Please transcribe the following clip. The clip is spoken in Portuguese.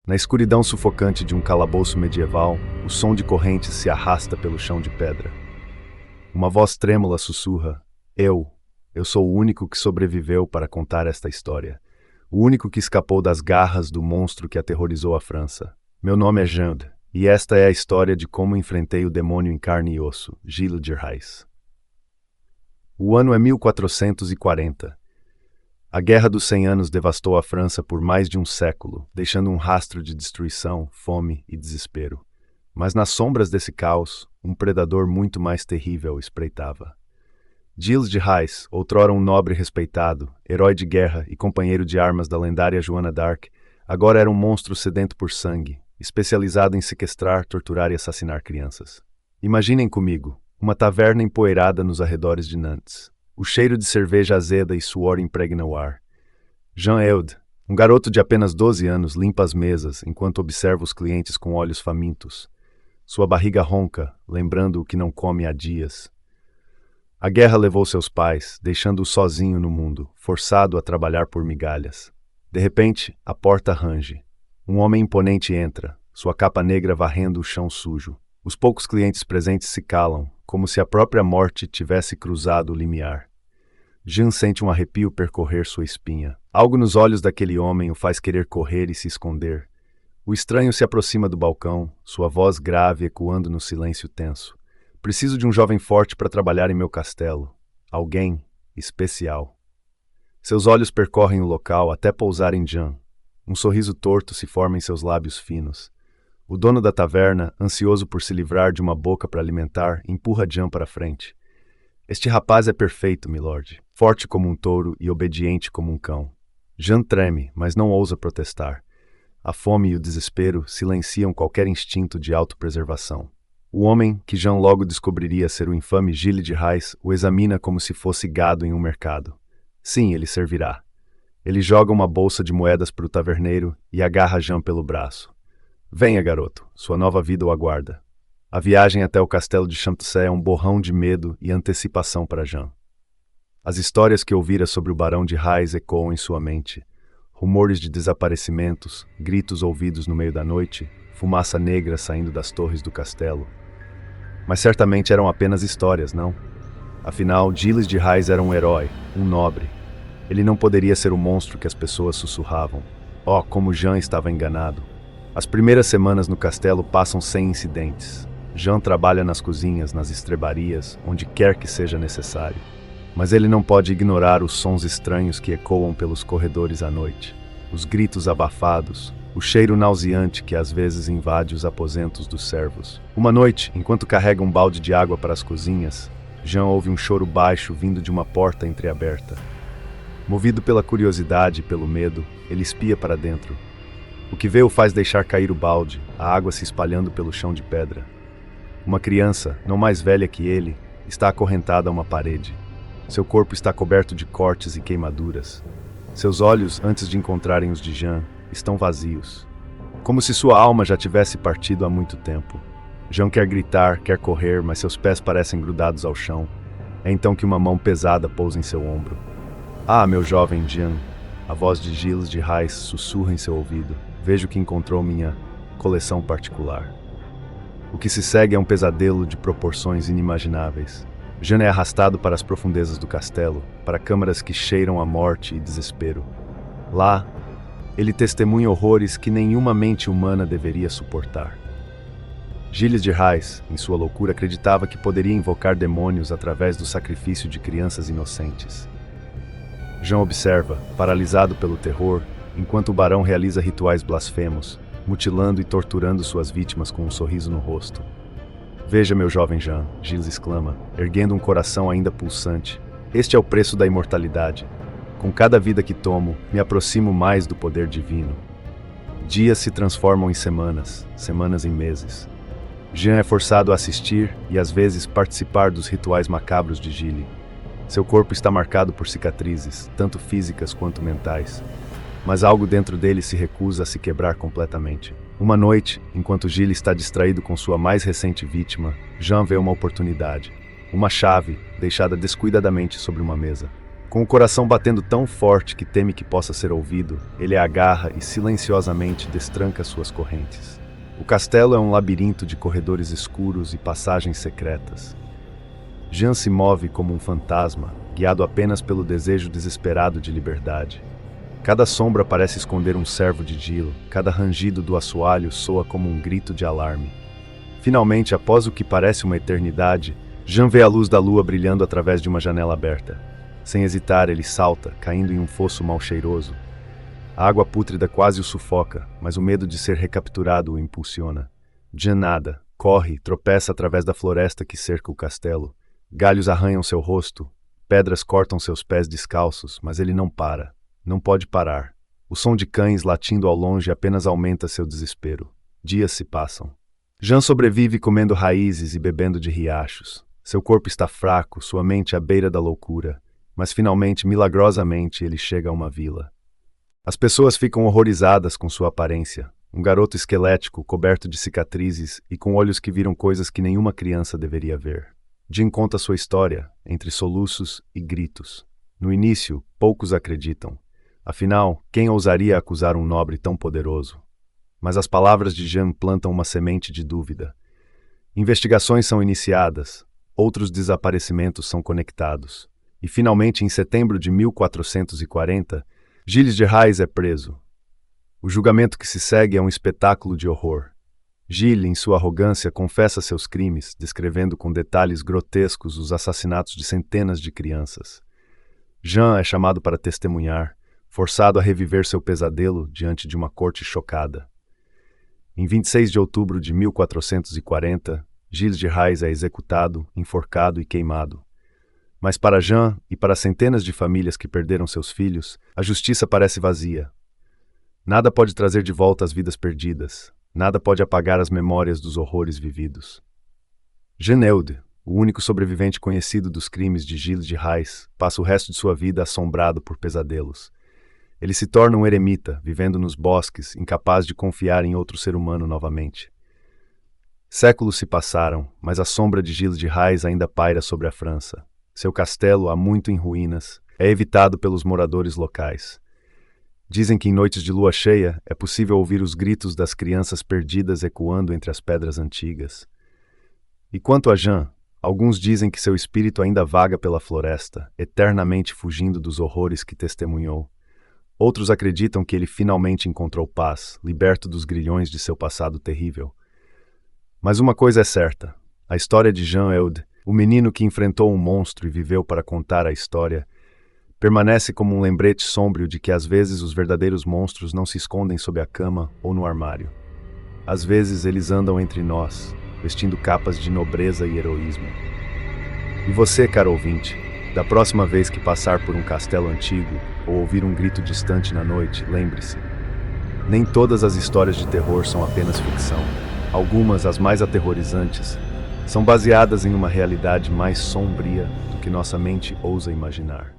Na escuridão sufocante de um calabouço medieval, o som de correntes se arrasta pelo chão de pedra. Uma voz trêmula sussurra: Eu sou o único que sobreviveu para contar esta história. O único que escapou das garras do monstro que aterrorizou a França. Meu nome é Jean, e esta é a história de como enfrentei o demônio em carne e osso, Gilles de Rais. O ano é 1440. A Guerra dos 100 Anos devastou a França por mais de um século, deixando um rastro de destruição, fome e desespero. Mas nas sombras desse caos, um predador muito mais terrível espreitava. Gilles de Rais, outrora um nobre respeitado, herói de guerra e companheiro de armas da lendária Joana d'Arc, agora era um monstro sedento por sangue, especializado em sequestrar, torturar e assassinar crianças. Imaginem comigo, uma taverna empoeirada nos arredores de Nantes. O cheiro de cerveja azeda e suor impregna o ar. Jean-Eudes, um garoto de apenas 12 anos, limpa as mesas enquanto observa os clientes com olhos famintos. Sua barriga ronca, lembrando o que não come há dias. A guerra levou seus pais, deixando-o sozinho no mundo, forçado a trabalhar por migalhas. De repente, a porta range. Um homem imponente entra, sua capa negra varrendo o chão sujo. Os poucos clientes presentes se calam, como se a própria morte tivesse cruzado o limiar. Jean sente um arrepio percorrer sua espinha. Algo nos olhos daquele homem o faz querer correr e se esconder. O estranho se aproxima do balcão, sua voz grave ecoando no silêncio tenso. Preciso de um jovem forte para trabalhar em meu castelo. Alguém especial. Seus olhos percorrem o local até pousar em Jean. Um sorriso torto se forma em seus lábios finos. O dono da taverna, ansioso por se livrar de uma boca para alimentar, empurra Jean para frente. Este rapaz é perfeito, milord. Forte como um touro e obediente como um cão. Jean treme, mas não ousa protestar. A fome e o desespero silenciam qualquer instinto de autopreservação. O homem, que Jean logo descobriria ser o infame Gilles de Rais, o examina como se fosse gado em um mercado. Sim, ele servirá. Ele joga uma bolsa de moedas para o taverneiro e agarra Jean pelo braço. Venha, garoto, sua nova vida o aguarda. A viagem até o castelo de Champtocé é um borrão de medo e antecipação para Jean. As histórias que ouvira sobre o barão de Rais ecoam em sua mente. Rumores de desaparecimentos, gritos ouvidos no meio da noite, fumaça negra saindo das torres do castelo. Mas certamente eram apenas histórias, não? Afinal, Gilles de Rais era um herói, um nobre. Ele não poderia ser o monstro que as pessoas sussurravam. Oh, como Jean estava enganado. As primeiras semanas no castelo passam sem incidentes. Jean trabalha nas cozinhas, nas estrebarias, onde quer que seja necessário. Mas ele não pode ignorar os sons estranhos que ecoam pelos corredores à noite. Os gritos abafados, o cheiro nauseante que às vezes invade os aposentos dos servos. Uma noite, enquanto carrega um balde de água para as cozinhas, Jean ouve um choro baixo vindo de uma porta entreaberta. Movido pela curiosidade e pelo medo, ele espia para dentro. O que vê o faz deixar cair o balde, a água se espalhando pelo chão de pedra. Uma criança, não mais velha que ele, está acorrentada a uma parede. Seu corpo está coberto de cortes e queimaduras. Seus olhos, antes de encontrarem os de Jean, estão vazios. Como se sua alma já tivesse partido há muito tempo. Jean quer gritar, quer correr, mas seus pés parecem grudados ao chão. É então que uma mão pesada pousa em seu ombro. Ah, meu jovem Jean, a voz de Gilles de Rais sussurra em seu ouvido. Vejo que encontrou minha coleção particular. O que se segue é um pesadelo de proporções inimagináveis. Jean é arrastado para as profundezas do castelo, para câmaras que cheiram a morte e desespero. Lá, ele testemunha horrores que nenhuma mente humana deveria suportar. Gilles de Rais, em sua loucura, acreditava que poderia invocar demônios através do sacrifício de crianças inocentes. Jean observa, paralisado pelo terror, enquanto o barão realiza rituais blasfemos, mutilando e torturando suas vítimas com um sorriso no rosto. Veja, meu jovem Jean, Gilles exclama, erguendo um coração ainda pulsante. Este é o preço da imortalidade. Com cada vida que tomo, me aproximo mais do poder divino. Dias se transformam em semanas, semanas em meses. Jean é forçado a assistir e às vezes participar dos rituais macabros de Gilles. Seu corpo está marcado por cicatrizes, tanto físicas quanto mentais. Mas algo dentro dele se recusa a se quebrar completamente. Uma noite, enquanto Gilles está distraído com sua mais recente vítima, Jean vê uma oportunidade. Uma chave, deixada descuidadamente sobre uma mesa. Com o coração batendo tão forte que teme que possa ser ouvido, ele a agarra e silenciosamente destranca suas correntes. O castelo é um labirinto de corredores escuros e passagens secretas. Jean se move como um fantasma, guiado apenas pelo desejo desesperado de liberdade. Cada sombra parece esconder um servo de Gilles, cada rangido do assoalho soa como um grito de alarme. Finalmente, após o que parece uma eternidade, Jean vê a luz da lua brilhando através de uma janela aberta. Sem hesitar, ele salta, caindo em um fosso mal cheiroso. A água pútrida quase o sufoca, mas o medo de ser recapturado o impulsiona. Jean nada, corre, tropeça através da floresta que cerca o castelo. Galhos arranham seu rosto, pedras cortam seus pés descalços, mas ele não para. Não pode parar. O som de cães latindo ao longe apenas aumenta seu desespero. Dias se passam. Jean sobrevive comendo raízes e bebendo de riachos. Seu corpo está fraco, sua mente à beira da loucura. Mas finalmente, milagrosamente, ele chega a uma vila. As pessoas ficam horrorizadas com sua aparência. Um garoto esquelético, coberto de cicatrizes e com olhos que viram coisas que nenhuma criança deveria ver. Jean conta sua história, entre soluços e gritos. No início, poucos acreditam. Afinal, quem ousaria acusar um nobre tão poderoso? Mas as palavras de Jean plantam uma semente de dúvida. Investigações são iniciadas, outros desaparecimentos são conectados. E finalmente, em setembro de 1440, Gilles de Rais é preso. O julgamento que se segue é um espetáculo de horror. Gilles, em sua arrogância, confessa seus crimes, descrevendo com detalhes grotescos os assassinatos de centenas de crianças. Jean é chamado para testemunhar, forçado a reviver seu pesadelo diante de uma corte chocada. Em 26 de outubro de 1440, Gilles de Rais é executado, enforcado e queimado. Mas para Jean e para centenas de famílias que perderam seus filhos, a justiça parece vazia. Nada pode trazer de volta as vidas perdidas. Nada pode apagar as memórias dos horrores vividos. Jean Eudes, o único sobrevivente conhecido dos crimes de Gilles de Rais, passa o resto de sua vida assombrado por pesadelos. Ele se torna um eremita, vivendo nos bosques, incapaz de confiar em outro ser humano novamente. Séculos se passaram, mas a sombra de Gilles de Rais ainda paira sobre a França. Seu castelo, há muito em ruínas, é evitado pelos moradores locais. Dizem que em noites de lua cheia é possível ouvir os gritos das crianças perdidas ecoando entre as pedras antigas. E quanto a Jean, alguns dizem que seu espírito ainda vaga pela floresta, eternamente fugindo dos horrores que testemunhou. Outros acreditam que ele finalmente encontrou paz, liberto dos grilhões de seu passado terrível. Mas uma coisa é certa: a história de Jean Eudes, o menino que enfrentou um monstro e viveu para contar a história, permanece como um lembrete sombrio de que às vezes os verdadeiros monstros não se escondem sob a cama ou no armário. Às vezes eles andam entre nós, vestindo capas de nobreza e heroísmo. E você, caro ouvinte, da próxima vez que passar por um castelo antigo ou ouvir um grito distante na noite, lembre-se: nem todas as histórias de terror são apenas ficção. Algumas, as mais aterrorizantes, são baseadas em uma realidade mais sombria do que nossa mente ousa imaginar.